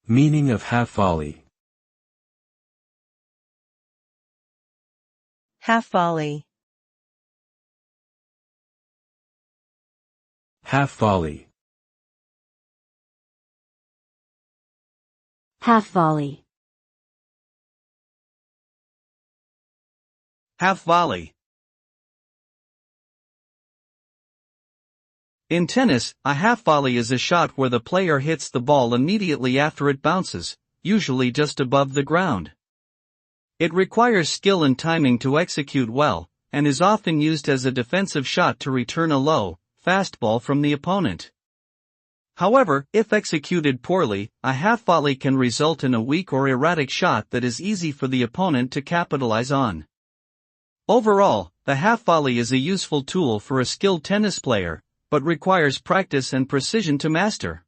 Meaning of half-volley. Half-volley. Half-volley. Half-volley. Half-volley. In tennis, a half-volley is a shot where the player hits the ball immediately after it bounces, usually just above the ground. It requires skill and timing to execute well, and is often used as a defensive shot to return a low, fast ball from the opponent. However, if executed poorly, a half-volley can result in a weak or erratic shot that is easy for the opponent to capitalize on. Overall, the half-volley is a useful tool for a skilled tennis player, but requires practice and precision to master.